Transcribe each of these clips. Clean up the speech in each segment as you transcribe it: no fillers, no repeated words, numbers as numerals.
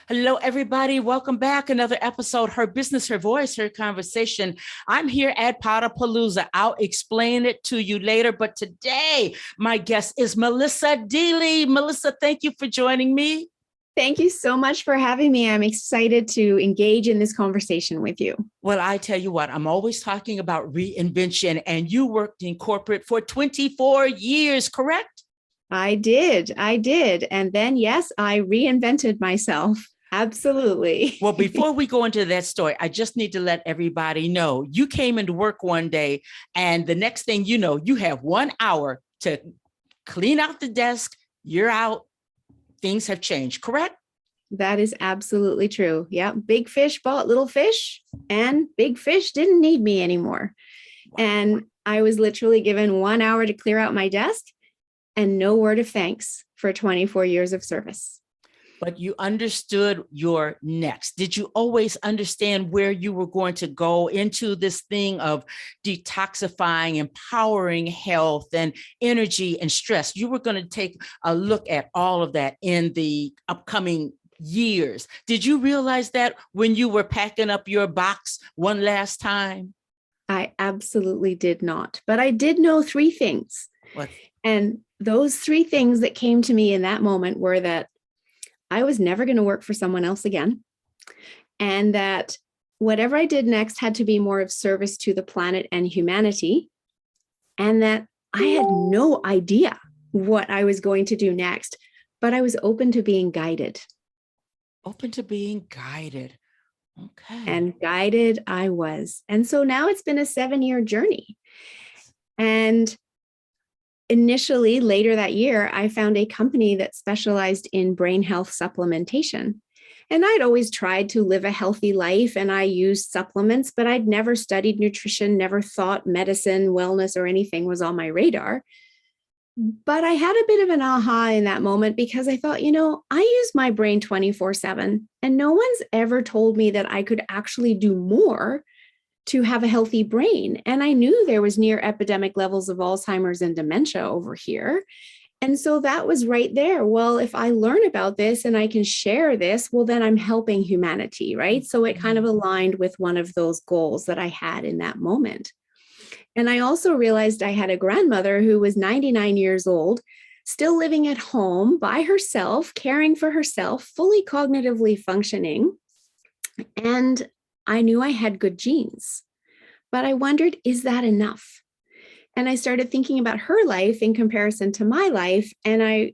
Hello, everybody. Welcome back. Another episode, Her Business, Her Voice, Her Conversation. I'm here at Potapalooza. I'll explain it to you later. But today, my guest is Melissa Deely. Melissa, thank you for joining me. Thank you so much for having me. I'm excited to engage in this conversation with you. Well, I tell you what, I'm always talking about reinvention, and you worked in corporate for 24 years, correct? I did. And then, yes, I reinvented myself. Absolutely. Well, before we go into that story, I just need to let everybody know you came into work one day, and the next thing you know, you have 1 hour to clean out the desk. You're out. Things have changed, correct? That is absolutely true. Yeah. Big fish bought little fish, and big fish didn't need me anymore. Wow. And I was literally given 1 hour to clear out my desk and no word of thanks for 24 years of service. But you understood your next. Did you always understand where you were going to go into this thing of detoxifying, empowering health and energy and stress? You were going to take a look at all of that in the upcoming years. Did you realize that when you were packing up your box one last time? I absolutely did not, but I did know three things. What? And those three things that came to me in that moment were that I was never going to work for someone else again, and that whatever I did next had to be more of service to the planet and humanity, and that I had no idea what I was going to do next, but I was open to being guided. Open to being guided. Okay. And guided I was. And so now it's been a 7-year journey. And initially, later that year, I found a company that specialized in brain health supplementation. And I'd always tried to live a healthy life, and I used supplements, but I'd never studied nutrition, never thought medicine, wellness, or anything was on my radar. But I had a bit of an aha in that moment because I thought, I use my brain 24/7, and no one's ever told me that I could actually do more to have a healthy brain. And I knew there was near epidemic levels of Alzheimer's and dementia over here. And so that was right there. Well, if I learn about this and I can share this, well, then I'm helping humanity, right? So it kind of aligned with one of those goals that I had in that moment. And I also realized I had a grandmother who was 99 years old, still living at home by herself, caring for herself, fully cognitively functioning. And I knew I had good genes, but I wondered, is that enough? And I started thinking about her life in comparison to my life. And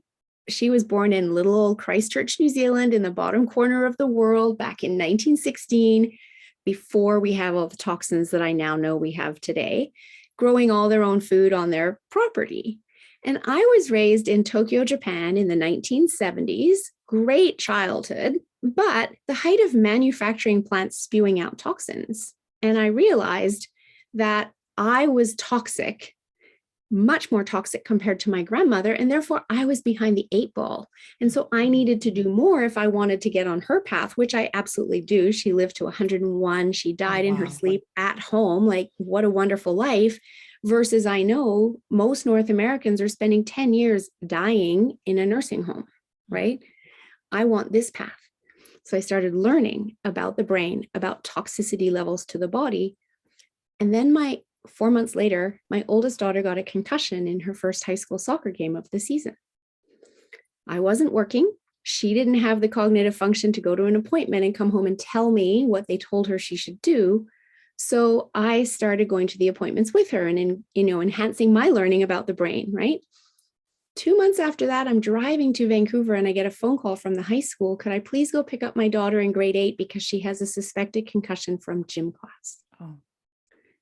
she was born in little old Christchurch, New Zealand, in the bottom corner of the world back in 1916, before we have all the toxins that I now know we have today, growing all their own food on their property. And I was raised in Tokyo, Japan in the 1970s, great childhood, but the height of manufacturing plants spewing out toxins. And I realized that I was toxic, much more toxic compared to my grandmother, and therefore I was behind the 8 ball. And so I needed to do more if I wanted to get on her path, which I absolutely do. She lived to 101. She died in her sleep at home. Like, what a wonderful life. Versus I know most North Americans are spending 10 years dying in a nursing home, right? I want this path. So I started learning about the brain, about toxicity levels to the body. And then 4 months later, my oldest daughter got a concussion in her first high school soccer game of the season. I wasn't working. She didn't have the cognitive function to go to an appointment and come home and tell me what they told her she should do. So I started going to the appointments with her and, enhancing my learning about the brain, right? 2 months after that, I'm driving to Vancouver and I get a phone call from the high school. Could I please go pick up my daughter in grade 8 because she has a suspected concussion from gym class? Oh.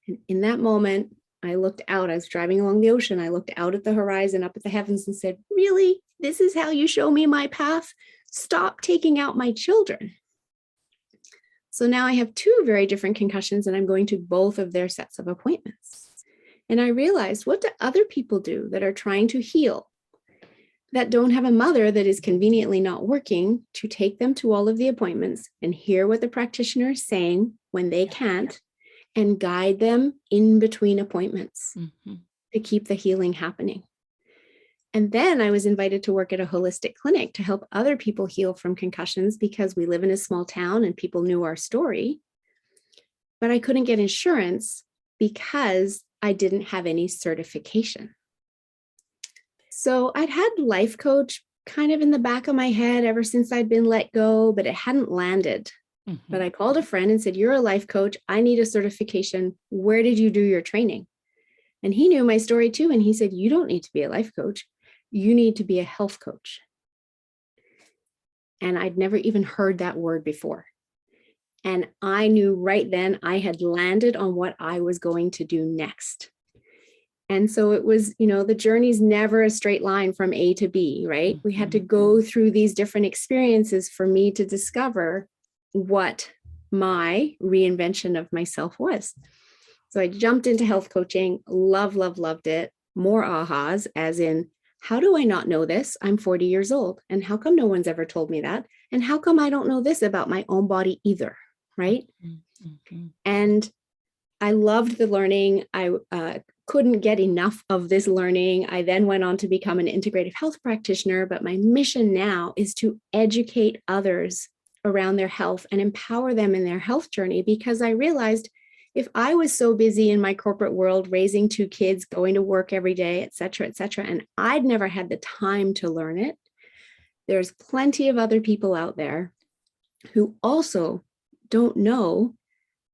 And in that moment, I looked out. I was driving along the ocean. I looked out at the horizon, up at the heavens, and said, really? This is how you show me my path? Stop taking out my children. So now I have 2 very different concussions, and I'm going to both of their sets of appointments. And I realized, what do other people do that are trying to heal, that don't have a mother that is conveniently not working to take them to all of the appointments and hear what the practitioner is saying when they can't, and guide them in between appointments to keep the healing happening? And then I was invited to work at a holistic clinic to help other people heal from concussions because we live in a small town and people knew our story. But I couldn't get insurance because I didn't have any certification. So I'd had life coach kind of in the back of my head ever since I'd been let go, but it hadn't landed. But I called a friend and said, "You're a life coach. I need a certification. Where did you do your training?" And he knew my story too. And he said, "You don't need to be a life coach. You need to be a health coach." And I'd never even heard that word before. And I knew right then I had landed on what I was going to do next. And so it was, the journey's never a straight line from A to B, right? We had to go through these different experiences for me to discover what my reinvention of myself was. So I jumped into health coaching, loved it. More ahas, as in, how do I not know this? I'm 40 years old. And how come no one's ever told me that? And how come I don't know this about my own body either? Right? And I loved the learning. I couldn't get enough of this learning. I then went on to become an integrative health practitioner. But my mission now is to educate others around their health and empower them in their health journey, because I realized if I was so busy in my corporate world, raising 2 kids, going to work every day, et cetera, and I'd never had the time to learn it, there's plenty of other people out there who also don't know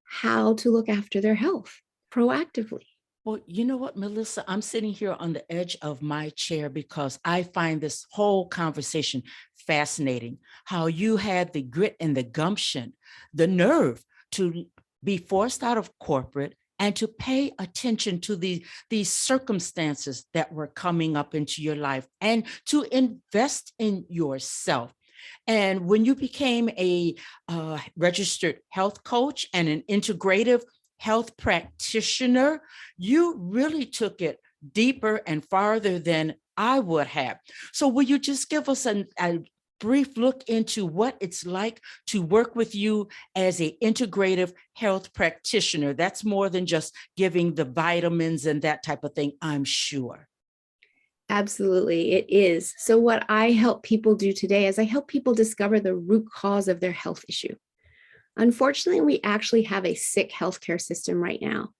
how to look after their health proactively. Well, you know what, Melissa, I'm sitting here on the edge of my chair because I find this whole conversation fascinating. How you had the grit and the gumption, the nerve to be forced out of corporate and to pay attention to these circumstances that were coming up into your life and to invest in yourself. And when you became a registered health coach and an integrative health practitioner, you really took it deeper and farther than I would have. So will you just give us a brief look into what it's like to work with you as an integrative health practitioner? That's more than just giving the vitamins and that type of thing, I'm sure. Absolutely, it is. So what I help people do today is I help people discover the root cause of their health issue. Unfortunately, we actually have a sick healthcare system right now.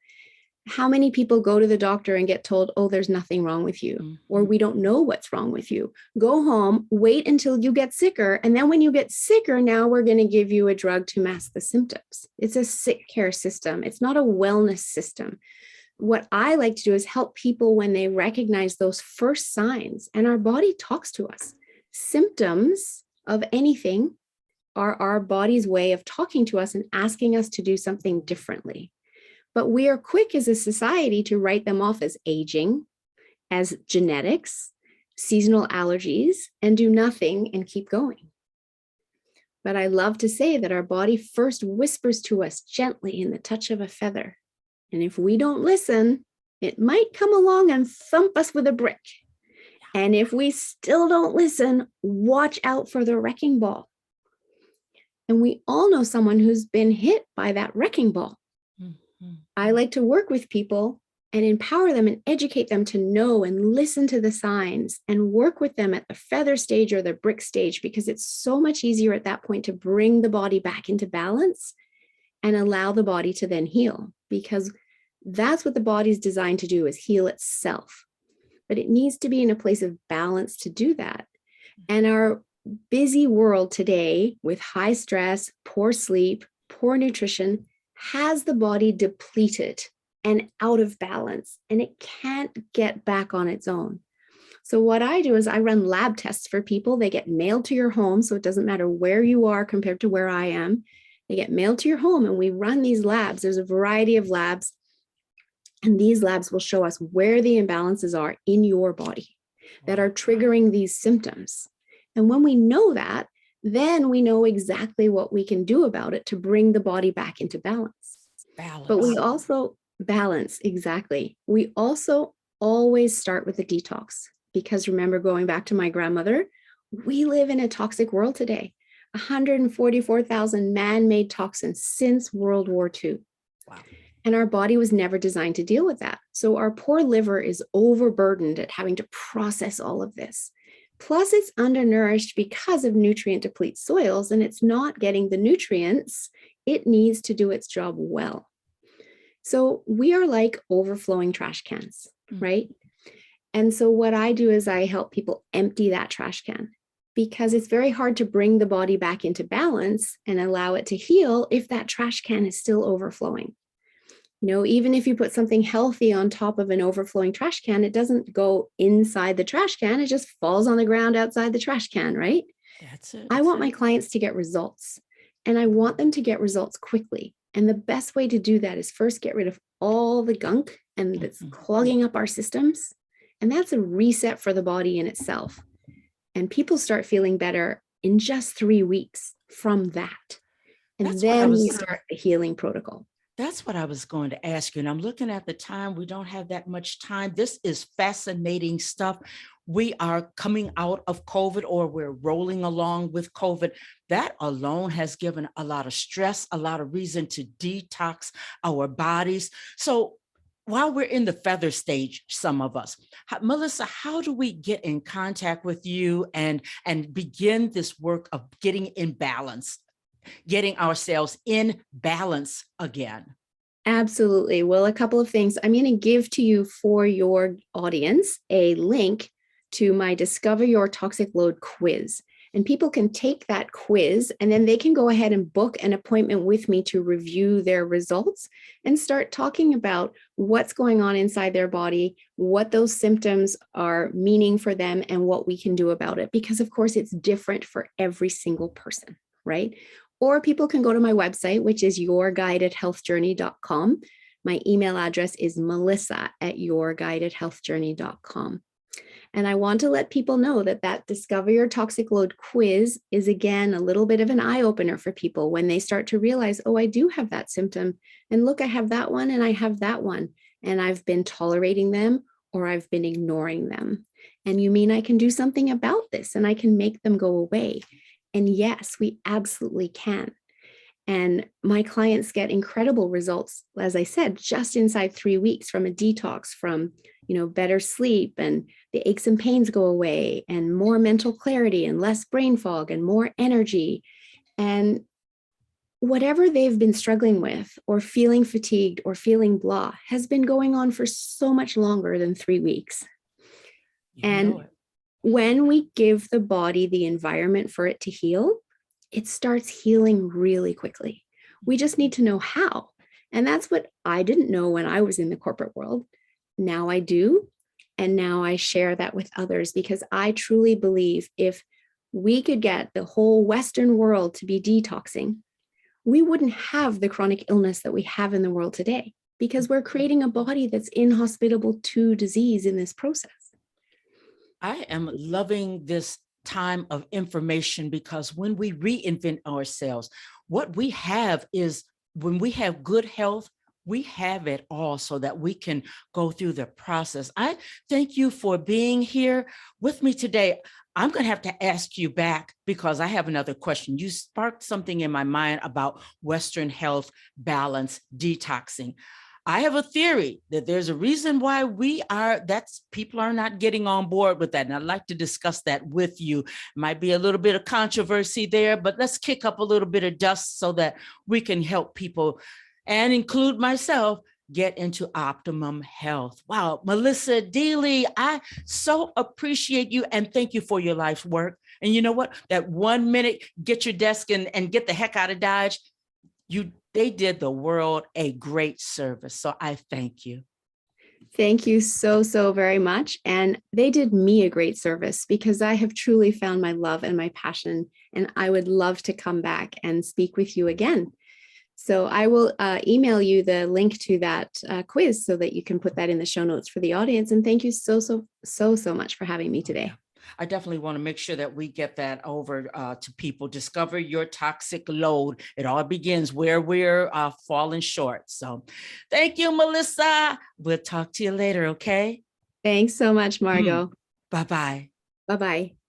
How many people go to the doctor and get told, "Oh, there's nothing wrong with you," or "We don't know what's wrong with you. Go home, wait until you get sicker. And then when you get sicker, now we're going to give you a drug to mask the symptoms." It's a sick care system. It's not a wellness system. What I like to do is help people when they recognize those first signs, and our body talks to us. Symptoms of anything are our body's way of talking to us and asking us to do something differently. But we are quick as a society to write them off as aging, as genetics, seasonal allergies, and do nothing and keep going. But I love to say that our body first whispers to us gently in the touch of a feather. And if we don't listen, it might come along and thump us with a brick. And if we still don't listen, watch out for the wrecking ball. And we all know someone who's been hit by that wrecking ball. I like to work with people and empower them and educate them to know and listen to the signs and work with them at the feather stage or the brick stage, because it's so much easier at that point to bring the body back into balance and allow the body to then heal, because that's what the body's designed to do, is heal itself. But it needs to be in a place of balance to do that. And our busy world today with high stress, poor sleep, poor nutrition has the body depleted and out of balance, and it can't get back on its own. So what I do is I run lab tests for people. They get mailed to your home. So it doesn't matter where you are compared to where I am. They get mailed to your home, and we run these labs. There's a variety of labs, and these labs will show us where the imbalances are in your body that are triggering these symptoms. And when we know that, then we know exactly what we can do about it to bring the body back into balance. But we also balance, exactly. We also always start with a detox, because remember, going back to my grandmother, we live in a toxic world today. 144,000 man-made toxins since World War II. Wow. And our body was never designed to deal with that. So our poor liver is overburdened at having to process all of this. Plus, it's undernourished because of nutrient depleted soils, and it's not getting the nutrients it needs to do its job well. So we are like overflowing trash cans, right? And so what I do is I help people empty that trash can, because it's very hard to bring the body back into balance and allow it to heal if that trash can is still overflowing. Even if you put something healthy on top of an overflowing trash can, it doesn't go inside the trash can. It just falls on the ground outside the trash can, right? That's it. I want my clients to get results, and I want them to get results quickly. And the best way to do that is first get rid of all the gunk and that's clogging up our systems. And that's a reset for the body in itself. And people start feeling better in just 3 weeks from that. And then we start the healing protocol. That's what I was going to ask you. And I'm looking at the time. We don't have that much time. This is fascinating stuff. We are coming out of COVID, or we're rolling along with COVID. That alone has given a lot of stress, a lot of reason to detox our bodies. So while we're in the feather stage, some of us, Melissa, how do we get in contact with you and begin this work of getting in balance? Getting ourselves in balance again? Absolutely. Well, a couple of things. I'm going to give to you for your audience a link to my Discover Your Toxic Load quiz. And people can take that quiz, and then they can go ahead and book an appointment with me to review their results and start talking about what's going on inside their body, what those symptoms are meaning for them, and what we can do about it. Because, of course, it's different for every single person, right? Or people can go to my website, which is yourguidedhealthjourney.com. My email address is melissa@yourguidedhealthjourney.com. And I want to let people know that Discover Your Toxic Load quiz is, again, a little bit of an eye opener for people when they start to realize, oh, I do have that symptom. And look, I have that one and I have that one. And I've been tolerating them, or I've been ignoring them. And you mean I can do something about this and I can make them go away? And yes, we absolutely can. And my clients get incredible results, as I said, just inside 3 weeks from a detox, from, better sleep, and the aches and pains go away, and more mental clarity, and less brain fog, and more energy. And whatever they've been struggling with, or feeling fatigued, or feeling blah, has been going on for so much longer than 3 weeks. When we give the body the environment for it to heal, it starts healing really quickly. We just need to know how. And that's what I didn't know when I was in the corporate world. Now I do. And now I share that with others, because I truly believe if we could get the whole Western world to be detoxing, we wouldn't have the chronic illness that we have in the world today, because we're creating a body that's inhospitable to disease in this process. I am loving this time of information, because when we reinvent ourselves, what we have is, when we have good health, we have it all so that we can go through the process. I thank you for being here with me today. I'm going to have to ask you back, because I have another question. You sparked something in my mind about Western health, balance, detoxing. I have a theory that there's a reason why people are not getting on board with that. And I'd like to discuss that with you. Might be a little bit of controversy there, but let's kick up a little bit of dust so that we can help people, and include myself, get into optimum health. Wow, Melissa Deely, I so appreciate you, and thank you for your life's work. And you know what? That 1 minute, get your desk and get the heck out of Dodge. They did the world a great service. So I thank you. Thank you so, so very much. And they did me a great service, because I have truly found my love and my passion, and I would love to come back and speak with you again. So I will email you the link to that quiz so that you can put that in the show notes for the audience. And thank you so, so, so, so much for having me today. I definitely want to make sure that we get that over to people. Discover your toxic load. It all begins where we're falling short. So thank you, Melissa. We'll talk to you later, okay? Thanks so much, Margot. Bye-bye. Bye-bye.